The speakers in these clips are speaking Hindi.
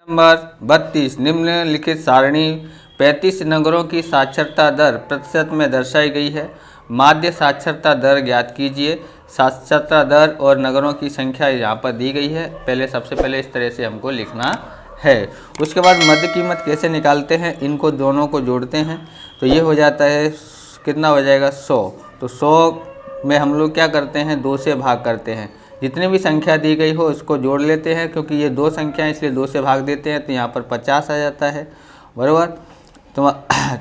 नंबर 32 निम्नलिखित सारणी 35 नगरों की साक्षरता दर प्रतिशत में दर्शाई गई है। माध्य साक्षरता दर ज्ञात कीजिए। साक्षरता दर और नगरों की संख्या यहाँ पर दी गई है। सबसे पहले इस तरह से हमको लिखना है। उसके बाद मध्य कीमत कैसे निकालते हैं, इनको दोनों को जोड़ते हैं तो ये हो जाता है, कितना हो जाएगा 100। तो 100 में हम लोग क्या करते हैं, 2 से भाग करते हैं। जितनी भी संख्या दी गई हो उसको जोड़ लेते हैं, क्योंकि ये 2 संख्या इसलिए 2 से भाग देते हैं तो यहाँ पर 50 आ जाता है, बराबर।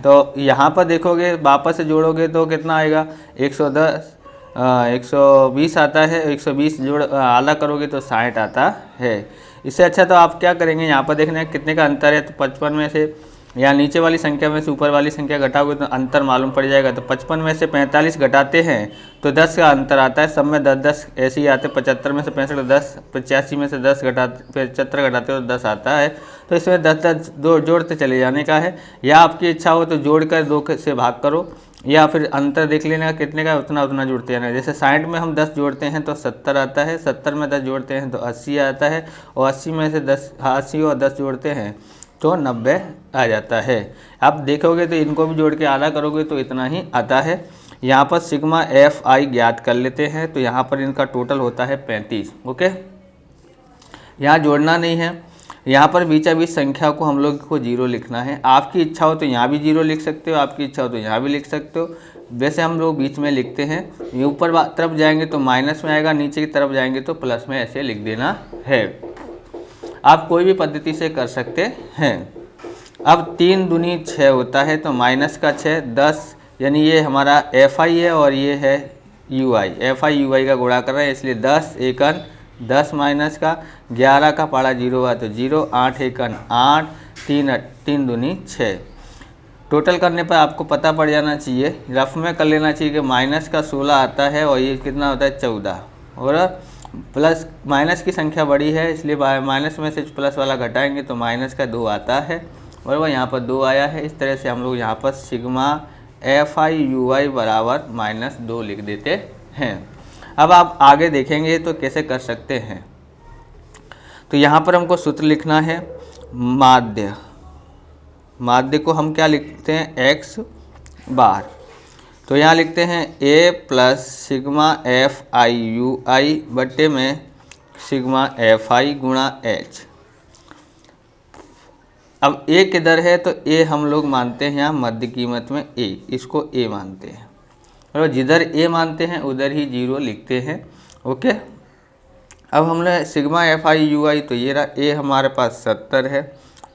तो यहाँ पर देखोगे वापस से जोड़ोगे तो कितना आएगा, 110 120 आता है। 120 जोड़ आला करोगे तो 60 आता है। इससे अच्छा तो आप क्या करेंगे, यहाँ पर देखना है कितने का अंतर है। तो 55 में से या नीचे वाली संख्या में से ऊपर वाली संख्या घटाओगे तो अंतर मालूम पड़ जाएगा। तो 55 में से 45 घटाते हैं तो 10 का अंतर आता है। सब में 10 ऐसे ही आते हैं। 75 में से 65 10, 85 में से 10 घटाते 75 घटाते हो तो 10 आता है। तो इसमें 10 जोड़ते चले जाने का है, या आपकी इच्छा हो तो जोड़कर 2 से भाग करो, या फिर अंतर देख लेना कितने का, उतना जोड़ते जाना। जैसे 60 में हम 10 जोड़ते हैं तो 70 आता है। 70 में 10 जोड़ते हैं तो 80 आता है, और 80 में से 80 और 10 जोड़ते हैं तो 90 आ जाता है। आप देखोगे तो इनको भी जोड़ के आधा करोगे तो इतना ही आता है। यहाँ पर सिग्मा एफ आई ज्ञात कर लेते हैं। तो यहाँ पर इनका टोटल होता है 35। ओके, यहाँ जोड़ना नहीं है। यहाँ पर बीचा बीच संख्या को हम लोग को 0 लिखना है। आपकी इच्छा हो तो यहाँ भी 0 लिख सकते हो, आपकी इच्छा हो तो यहाँ भी लिख सकते हो। वैसे हम लोग बीच में लिखते हैं। ये ऊपर तरफ जाएंगे तो माइनस में आएगा, नीचे की तरफ जाएंगे तो प्लस में, ऐसे लिख देना है। आप कोई भी पद्धति से कर सकते हैं। अब 3 दूनी 6 होता है तो माइनस का 6 10, यानी ये हमारा एफ आई है और ये है U I. F I U I का गुणा कर रहे हैं इसलिए 10 एकन 10 माइनस का 11 का पाड़ा 0 हुआ तो 0, 8 एकन 8, 3 दूनी 6। टोटल करने पर आपको पता पड़ जाना चाहिए, रफ में कर लेना चाहिए कि माइनस का 16 आता है और ये कितना होता है 14, और प्लस माइनस की संख्या बड़ी है इसलिए माइनस में से प्लस वाला घटाएंगे तो माइनस का 2 आता है, और वह यहाँ पर 2 आया है। इस तरह से हम लोग यहाँ पर सिग्मा एफ आई यू आई बराबर -2 लिख देते हैं। अब आप आगे देखेंगे तो कैसे कर सकते हैं। तो यहाँ पर हमको सूत्र लिखना है माध्य को हम क्या लिखते हैं, x बार। तो यहाँ लिखते हैं a plus sigma F I U I बट्टे में सिग्मा एफ आई गुणा h। अब a किधर है तो a हम लोग मानते हैं यहाँ मध्य कीमत में a, इसको a मानते हैं, और जिधर a मानते हैं उधर ही 0 लिखते हैं। ओके, अब हमने सिग्मा एफ आई यू आई, तो ये रहा a हमारे पास 70 है,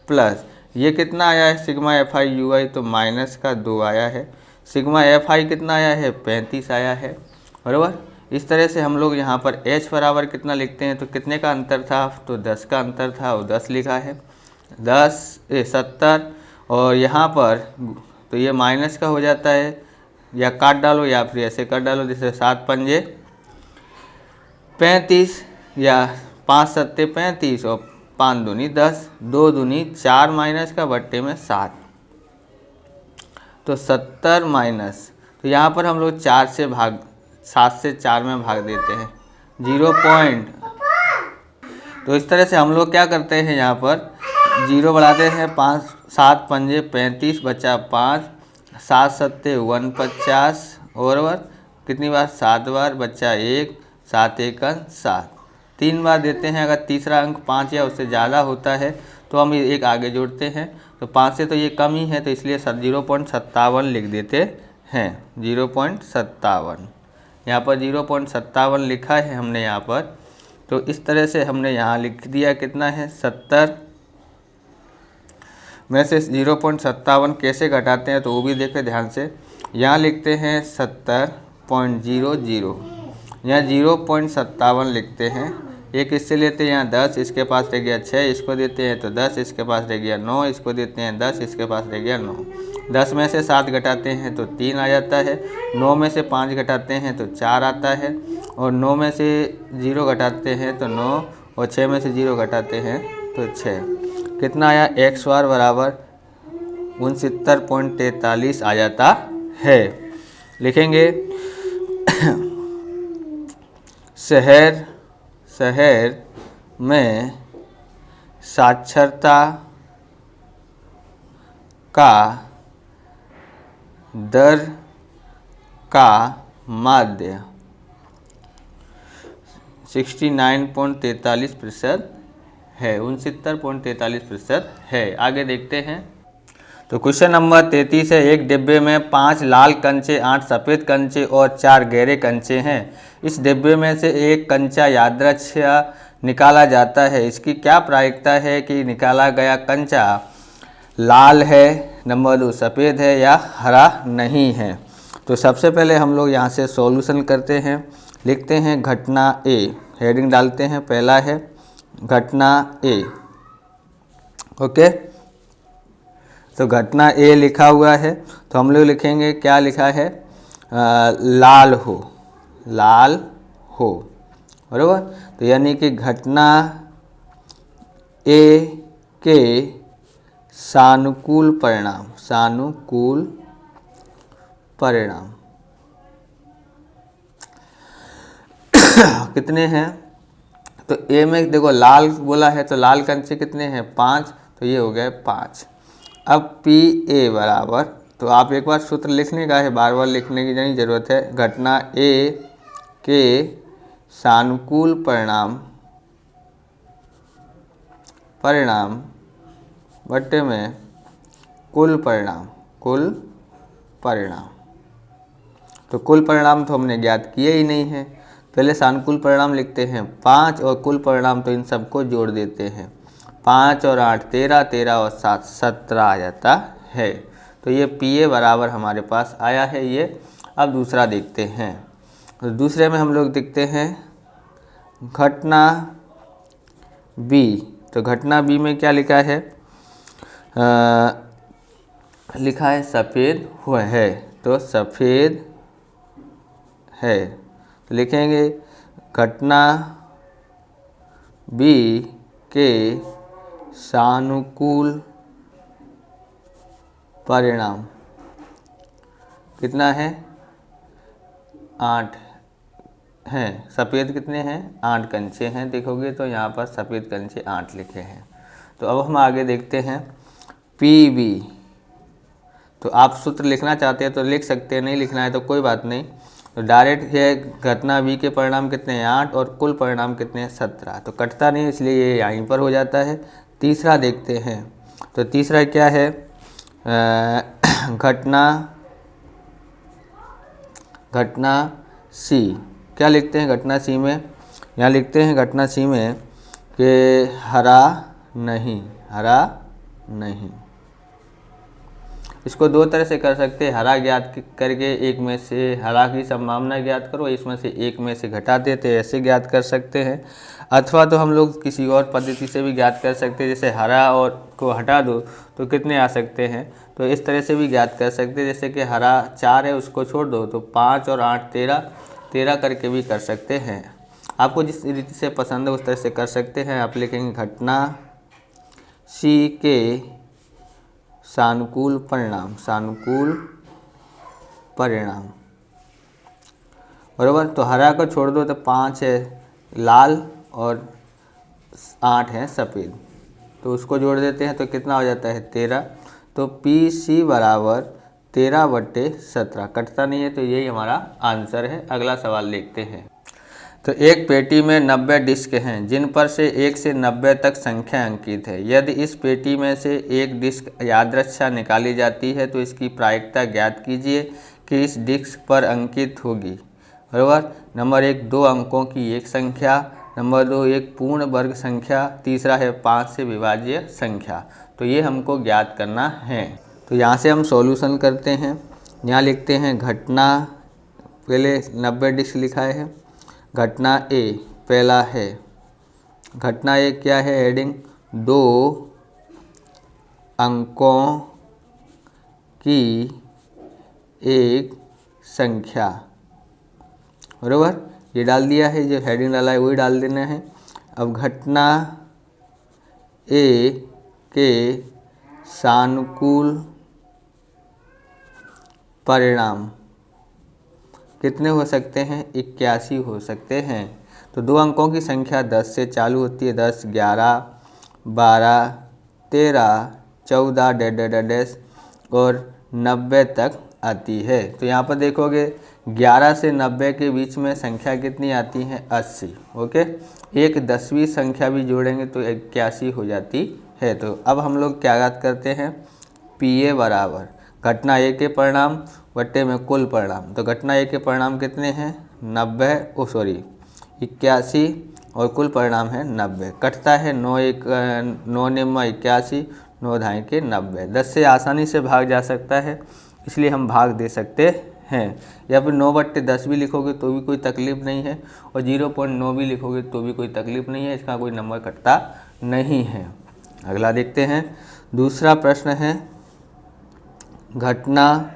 प्लस ये कितना आया है सिग्मा एफ आई यू आई, तो माइनस का 2 आया है। सिग्मा एफ आई कितना आया है, 35 आया है, बराबर। इस तरह से हम लोग यहाँ पर h बराबर कितना लिखते हैं, तो कितने का अंतर था, तो 10 का अंतर था और 10 लिखा है। 70, और यहाँ पर तो ये माइनस का हो जाता है, या काट डालो या फिर ऐसे कर डालो, जैसे 7 पंजे 35 या 5 सत्ते 35 और 5 दूनी 10, 2 दूनी 4 माइनस का बट्टे में 7, तो 70 माइनस, तो यहाँ पर हम लोग 7 से 4 में भाग देते हैं 0 पॉइंट। तो इस तरह से हम लोग क्या करते हैं, यहाँ पर 0 बढ़ाते हैं। 7 पंजे 35 बचा 5, 7 सत्ते 49, और कितनी बार, 7 बार, बचा 1, 7 एकन 7, 3 बार देते हैं। अगर तीसरा अंक 5 या उससे ज़्यादा होता है तो हम एक आगे जोड़ते हैं। तो 5 से तो ये कम ही है तो इसलिए 0.57 लिख देते हैं, 0.57। यहाँ पर 0.57 लिखा है हमने यहाँ पर। तो इस तरह से हमने यहाँ लिख दिया, कितना है 70 में से 0.57 कैसे घटाते हैं तो वो भी देखें ध्यान से। यहाँ लिखते हैं 70.00, यहाँ 0.57 लिखते हैं। एक इससे लेते हैं, यहाँ 10, इसके पास रह गया 6, इसको देते हैं तो 10, इसके पास रह गया 9, इसको देते हैं 10, इसके पास रह गया 9। 10 में से 7 घटाते हैं तो 3 आ जाता है, 9 में से 5 घटाते हैं तो 4 आता है, और 9 में से 0 घटाते हैं तो 9, और 6 में से 0 घटाते हैं तो 6। कितना आया, x बार बराबर 69.43 आ जाता है। लिखेंगे शहर में साक्षरता का दर का माध्य 69.43% है, 69.43% है। आगे देखते हैं। तो क्वेश्चन नंबर 33 है, एक डिब्बे में 5 लाल कंचे, 8 सफ़ेद कंचे और 4 गहरे कंचे हैं। इस डिब्बे में से एक कंचा यादृच्छिक निकाला जाता है। इसकी क्या प्रायिकता है कि निकाला गया कंचा लाल है, नंबर 2 सफ़ेद है या हरा नहीं है। तो सबसे पहले हम लोग यहाँ से सॉल्यूशन करते हैं। लिखते हैं घटना ए, हेडिंग डालते हैं। पहला है घटना ए, ओके। तो घटना ए लिखा हुआ है, तो हम लोग लिखेंगे क्या लिखा है, लाल हो, लाल हो, बराबर। तो यानी कि घटना ए के सानुकूल परिणाम, सानुकूल परिणाम कितने हैं। तो ए में देखो लाल बोला है, तो लाल कंचे कितने हैं, 5, तो ये हो गए 5। अब पी ए बराबर, तो आप एक बार सूत्र लिखने का है, बार बार लिखने की नहीं ज़रूरत है। घटना ए के सानुकूल परिणाम, परिणाम बट्टे में कुल परिणाम, कुल परिणाम। तो कुल परिणाम तो हमने ज्ञात किए ही नहीं है, पहले सानुकूल परिणाम लिखते हैं 5 और कुल परिणाम, तो इन सबको जोड़ देते हैं। 5 और 8 13, 13 और 7 17 आ जाता है। तो ये पी ए बराबर हमारे पास आया है ये। अब दूसरा देखते हैं। तो दूसरे में हम लोग देखते हैं घटना बी। तो घटना बी में क्या लिखा है, लिखा है सफ़ेद हुआ है, तो सफ़ेद है। तो लिखेंगे घटना बी के सानुकूल परिणाम कितना है, 8 हैं। सफ़ेद कितने हैं, 8 कंचे हैं। देखोगे तो यहाँ पर सफ़ेद कंचे 8 लिखे हैं। तो अब हम आगे देखते हैं पी बी। तो आप सूत्र लिखना चाहते हैं तो लिख सकते हैं, नहीं लिखना है तो कोई बात नहीं। तो डायरेक्ट ये घटना बी के परिणाम कितने हैं, 8 और कुल परिणाम कितने हैं, 17। तो कटता नहीं, इसलिए ये यहीं पर हो जाता है। तीसरा देखते हैं। तो तीसरा क्या है, घटना सी। क्या लिखते हैं घटना सी में, यहाँ लिखते हैं घटना सी में कि हरा नहीं, हरा नहीं। इसको दो तरह से कर सकते हैं, हरा ज्ञात करके एक में से हरा की संभावना ज्ञात करो, इसमें से एक में से घटा देते, ऐसे ज्ञात कर सकते हैं। अथवा तो हम लोग किसी और पद्धति से भी ज्ञात कर सकते हैं, जैसे हरा और को हटा दो तो कितने आ सकते हैं, तो इस तरह से भी ज्ञात कर सकते हैं। जैसे कि हरा 4 है, उसको छोड़ दो तो 5 और 8 13 करके भी कर सकते हैं। आपको जिस रीति से पसंद है उस तरह से कर सकते हैं। आप लिखेंगे घटना सी के सानुकूल परिणाम, सानुकूल परिणाम, बराबर। तो हरा को छोड़ दो तो 5 है लाल और 8 है सफ़ेद, तो उसको जोड़ देते हैं तो कितना हो जाता है 13। तो पी सी बराबर 13/17, कटता नहीं है, तो यही हमारा आंसर है। अगला सवाल देखते हैं। तो एक पेटी में 90 डिस्क हैं जिन पर से 1 से 90 तक संख्या अंकित है। यदि इस पेटी में से एक डिस्क यादृच्छिक निकाली जाती है तो इसकी प्रायिकता ज्ञात कीजिए कि इस डिस्क पर अंकित होगी, बराबर। नंबर 1 2 अंकों की एक संख्या, नंबर 2 एक पूर्ण वर्ग संख्या, तीसरा है 5 से विभाज्य संख्या। तो ये हमको ज्ञात करना है। तो यहाँ से हम सॉल्यूशन करते हैं। यहाँ लिखते हैं घटना, पहले 90 डिस्क लिखा है। घटना ए पहला है, घटना ए क्या है, हेडिंग 2 अंकों की एक संख्या, बराबर। ये डाल दिया है, जो हेडिंग डाला है वही डाल देना है। अब घटना ए के सानुकूल परिणाम कितने हो सकते हैं, 81 हो सकते हैं। तो 2 अंकों की संख्या 10 से चालू होती है, 10 11 12, 13, 14 डैश और 90 तक आती है। तो यहाँ पर देखोगे 11 से 90 के बीच में संख्या कितनी आती है? 80। ओके, एक 10वीं संख्या भी जोड़ेंगे तो 81 हो जाती है। तो अब हम लोग क्या याद करते हैं? PA बराबर घटना A के परिणाम बट्टे में कुल परिणाम। तो घटना A के परिणाम कितने हैं? 81 और कुल परिणाम है 90। कटता है 9 निम्मा 81, 9 धाई के 90। 10 से आसानी से भाग जा सकता है, इसलिए हम भाग दे सकते हैं। या फिर 9/10 भी लिखोगे तो भी कोई तकलीफ नहीं है, और 0.9 भी लिखोगे तो भी कोई तकलीफ नहीं है, इसका कोई नंबर कटता नहीं है। अगला देखते हैं। दूसरा प्रश्न है घटना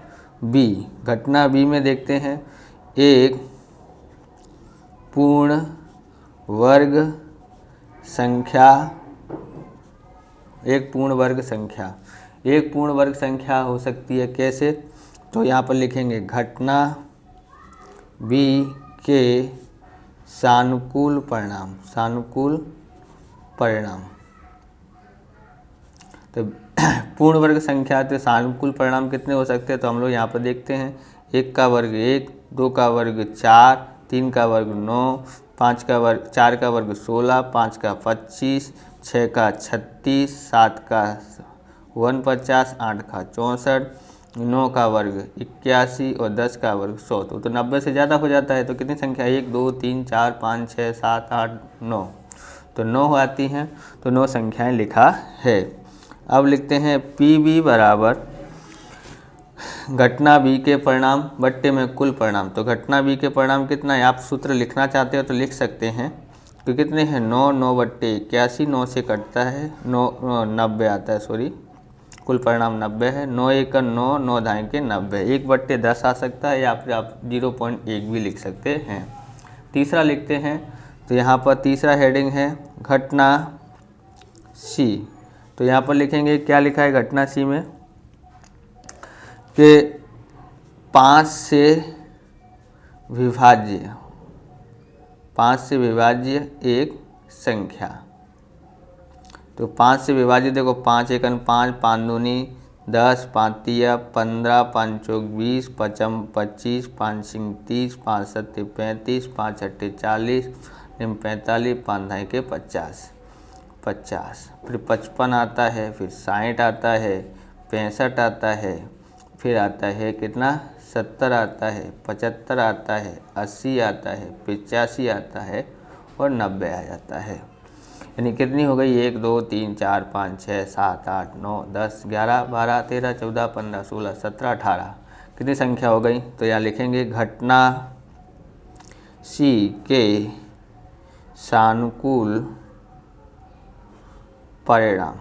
B। घटना B में देखते हैं एक पूर्ण वर्ग संख्या। एक पूर्ण वर्ग संख्या हो सकती है कैसे? तो यहाँ पर लिखेंगे घटना B के सानुकूल परिणाम। तो पूर्ण वर्ग संख्या तो सानुकूल परिणाम कितने हो सकते हैं? तो हम लोग यहाँ पर देखते हैं 1 का वर्ग 1, 2 का वर्ग 4, 3 का वर्ग 9, 4 का वर्ग 16, 5 का 25, 6 का 36, 7 का 49, 8 का 64, 9 का वर्ग 81 और 10 का वर्ग 100। तो 90 से ज़्यादा हो जाता है। तो कितनी संख्या? 1, 2, 3, 4, 5, 6, 7, 8, 9। तो 9 आती हैं। तो 9 संख्याएं लिखा है। अब लिखते हैं PB बराबर घटना B के परिणाम बट्टे में कुल परिणाम। तो घटना B के परिणाम कितना है? आप सूत्र लिखना चाहते हो तो लिख सकते हैं। तो कितने हैं? 9/81, 9 से कटता है 90 आता है, सॉरी, कुल परिणाम 90 है। 9 1 9, 9 धाई के 90। 1/10 आ सकता है, या फिर आप 0.1 भी लिख सकते हैं। तीसरा लिखते हैं। तो यहाँ पर तीसरा हेडिंग है घटना C। तो यहाँ पर लिखेंगे क्या लिखा है घटना C में कि 5 से विभाज्य एक संख्या। तो 5 से विभाजित देखो 5 एकन 5, 5 दूनी 10, 5 तिया 15, 5 चौक 20, 5 25, 5 सिंह 30, 5 सत्ते 35, 5 अट्ठे 40, 45, 5 धाई के 50। फिर 55 आता है, फिर 60 आता है, 65 आता है, फिर आता है कितना? 70 आता है, 75 आता है, 80 आता है, 85 आता है और 90 आ जाता है। यानी कितनी हो गई? 1 2 3 4 5 6 7 8 9 10 11 12 13 14 15 16 17 18। कितनी संख्या हो गई? तो यहाँ लिखेंगे घटना C के सानुकूल परिणाम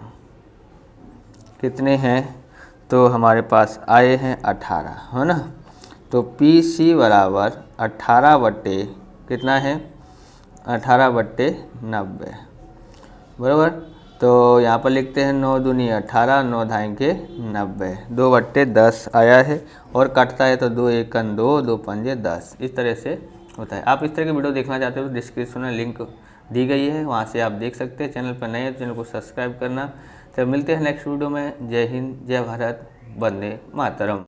कितने हैं? तो हमारे पास आए हैं 18, है ना। तो PC बराबर 18 कितना है? 18/90 बराबर। तो यहाँ पर लिखते हैं 9 दूनी 18, 9 धाई के 90, 2/10 आया है। और कटता है तो 2 एकन 2, 2 पंजे 10। इस तरह से होता है। आप इस तरह की वीडियो देखना चाहते हो तो डिस्क्रिप्शन में लिंक दी गई है, वहाँ से आप देख सकते हैं। चैनल पर नए हैं तो चैनल को सब्सक्राइब करना। तो मिलते हैं नेक्स्ट वीडियो में। जय हिंद, जय भारत, वंदे मातरम।